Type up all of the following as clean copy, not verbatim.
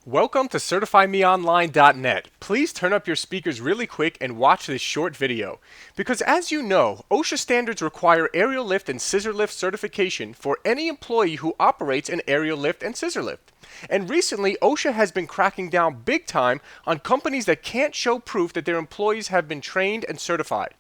Welcome to CertifyMeOnline.net. Please turn up your speakers really quick and watch this short video. Because as you know, OSHA standards require aerial lift and scissor lift certification for any employee who operates an aerial lift and scissor lift. And recently, OSHA has been cracking down big time on companies that can't show proof that their employees have been trained and certified.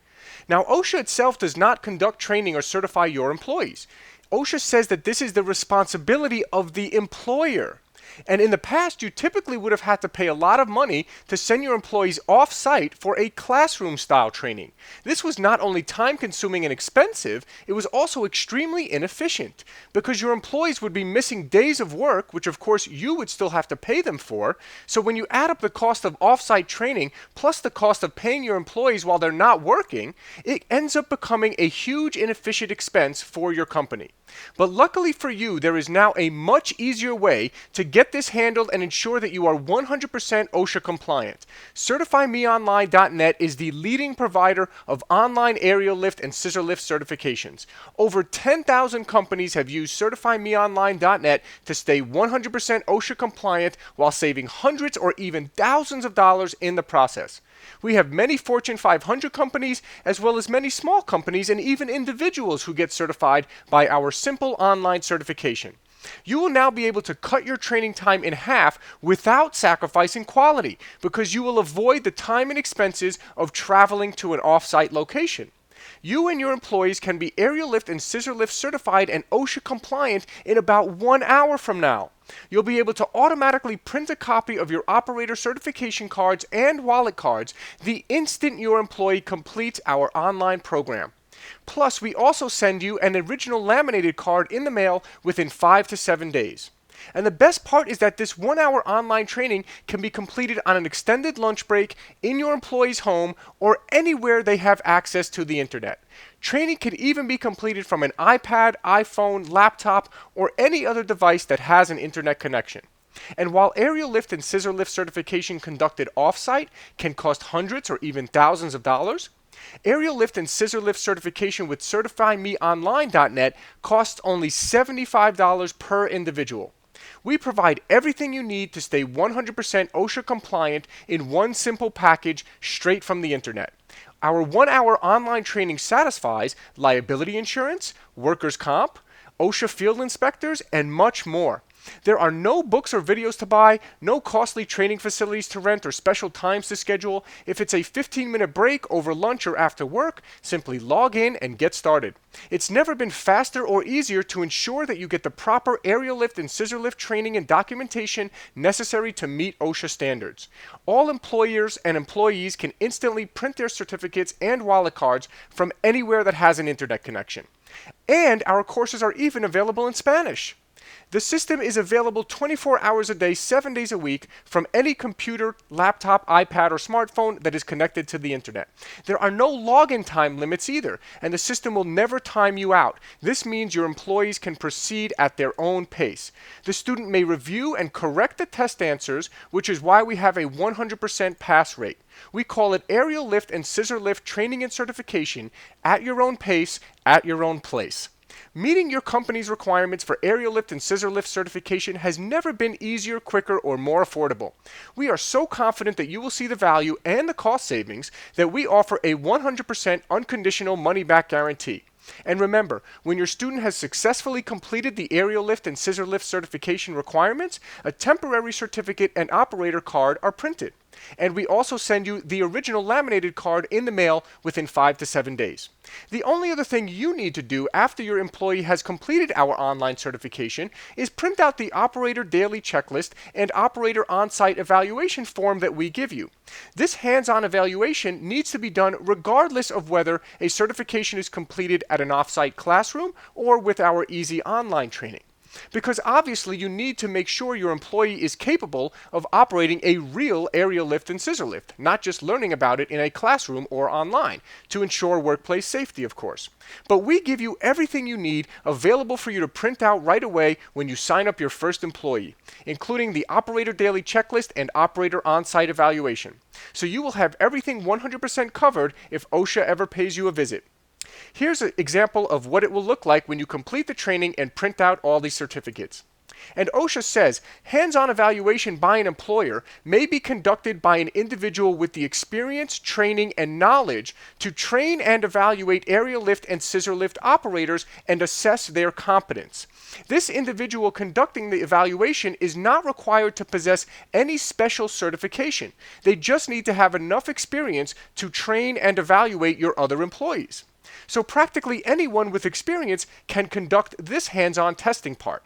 Now, OSHA itself does not conduct training or certify your employees. OSHA says that this is the responsibility of the employer. And in the past, you typically would have had to pay a lot of money to send your employees off-site for a classroom-style training. This was not only time-consuming and expensive, it was also extremely inefficient because your employees would be missing days of work, which of course you would still have to pay them for. So when you add up the cost of off-site training plus the cost of paying your employees while they're not working, it ends up becoming a huge inefficient expense for your company. But luckily for you, there is now a much easier way to get this handled and ensure that you are 100% OSHA compliant. CertifyMeOnline.net is the leading provider of online aerial lift and scissor lift certifications. Over 10,000 companies have used CertifyMeOnline.net to stay 100% OSHA compliant while saving hundreds or even thousands of dollars in the process. We have many Fortune 500 companies as well as many small companies and even individuals who get certified by our simple online certification. You will now be able to cut your training time in half without sacrificing quality because you will avoid the time and expenses of traveling to an off-site location. You and your employees can be aerial lift and scissor lift certified and OSHA compliant in about 1 hour from now. You'll be able to automatically print a copy of your operator certification cards and wallet cards the instant your employee completes our online program. Plus, we also send you an original laminated card in the mail within 5 to 7 days. And the best part is that this 1 hour online training can be completed on an extended lunch break in your employee's home or anywhere they have access to the internet. Training can even be completed from an iPad, iPhone, laptop, or any other device that has an internet connection. And while aerial lift and scissor lift certification conducted off-site can cost hundreds or even thousands of dollars, aerial lift and scissor lift certification with CertifyMeOnline.net costs only $75 per individual. We provide everything you need to stay 100% OSHA compliant in one simple package straight from the internet. Our 1 hour online training satisfies liability insurance, workers' comp, OSHA field inspectors, and much more. There are no books or videos to buy, no costly training facilities to rent or special times to schedule. If it's a 15-minute break over lunch or after work, simply log in and get started. It's never been faster or easier to ensure that you get the proper aerial lift and scissor lift training and documentation necessary to meet OSHA standards. All employers and employees can instantly print their certificates and wallet cards from anywhere that has an internet connection. And our courses are even available in Spanish. The system is available 24 hours a day, 7 days a week from any computer, laptop, iPad, or smartphone that is connected to the internet. There are no login time limits either, and the system will never time you out. This means your employees can proceed at their own pace. The student may review and correct the test answers, which is why we have a 100% pass rate. We call it aerial lift and scissor lift training and certification at your own pace, at your own place. Meeting your company's requirements for aerial lift and scissor lift certification has never been easier, quicker, or more affordable. We are so confident that you will see the value and the cost savings that we offer a 100% unconditional money-back guarantee. And remember, when your student has successfully completed the aerial lift and scissor lift certification requirements, a temporary certificate and operator card are printed. And we also send you the original laminated card in the mail within 5 to 7 days. The only other thing you need to do after your employee has completed our online certification is print out the operator daily checklist and operator on-site evaluation form that we give you. This hands-on evaluation needs to be done regardless of whether a certification is completed at an off-site classroom or with our easy online training. Because obviously you need to make sure your employee is capable of operating a real aerial lift and scissor lift, not just learning about it in a classroom or online, to ensure workplace safety, of course. But we give you everything you need available for you to print out right away when you sign up your first employee, including the operator daily checklist and operator on-site evaluation. So you will have everything 100% covered if OSHA ever pays you a visit. Here's an example of what it will look like when you complete the training and print out all these certificates. And OSHA says hands-on evaluation by an employer may be conducted by an individual with the experience, training, and knowledge to train and evaluate aerial lift and scissor lift operators and assess their competence. This individual conducting the evaluation is not required to possess any special certification. They just need to have enough experience to train and evaluate your other employees. So practically anyone with experience can conduct this hands-on testing part.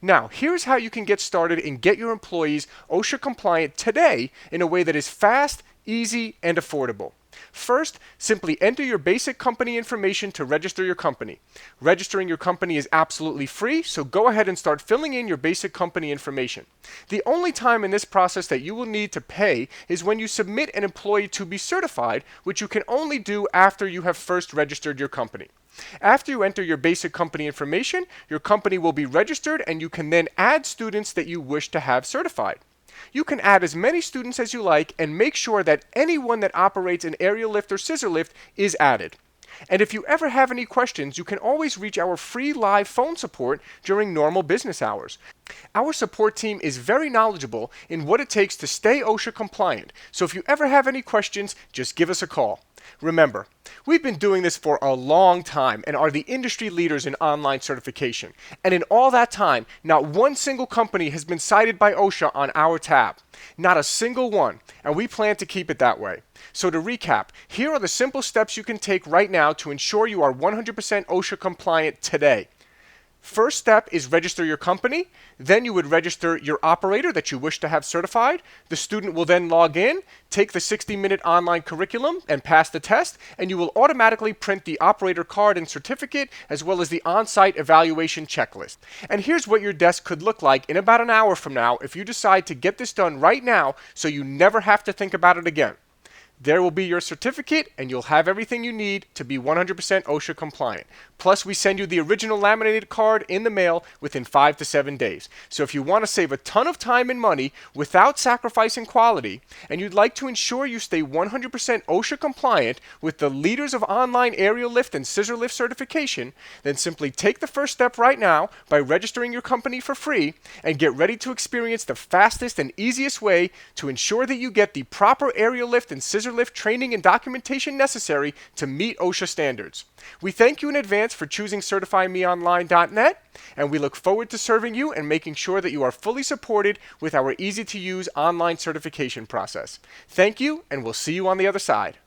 Now, here's how you can get started and get your employees OSHA compliant today in a way that is fast, easy, and affordable. First, simply enter your basic company information to register your company. Registering your company is absolutely free, so go ahead and start filling in your basic company information. The only time in this process that you will need to pay is when you submit an employee to be certified, which you can only do after you have first registered your company. After you enter your basic company information, your company will be registered and you can then add students that you wish to have certified. You can add as many students as you like and make sure that anyone that operates an aerial lift or scissor lift is added. And if you ever have any questions, you can always reach our free live phone support during normal business hours. Our support team is very knowledgeable in what it takes to stay OSHA compliant, so if you ever have any questions, just give us a call. Remember, we've been doing this for a long time and are the industry leaders in online certification. And in all that time, not one single company has been cited by OSHA on our tab. Not a single one, and we plan to keep it that way. So to recap, here are the simple steps you can take right now to ensure you are 100% OSHA compliant today. First step is register your company. Then you would register your operator that you wish to have certified. The student will then log in, take the 60-minute online curriculum, and pass the test, and you will automatically print the operator card and certificate, as well as the on-site evaluation checklist. And here's what your desk could look like in about an hour from now if you decide to get this done right now so you never have to think about it again. There will be your certificate, and you'll have everything you need to be 100% OSHA compliant. Plus, we send you the original laminated card in the mail within 5 to 7 days. So if you want to save a ton of time and money without sacrificing quality, and you'd like to ensure you stay 100% OSHA compliant with the leaders of online aerial lift and scissor lift certification, then simply take the first step right now by registering your company for free and get ready to experience the fastest and easiest way to ensure that you get the proper aerial lift and scissor lift training and documentation necessary to meet OSHA standards. We thank you in advance for choosing CertifyMeOnline.net, and we look forward to serving you and making sure that you are fully supported with our easy-to-use online certification process. Thank you, and we'll see you on the other side.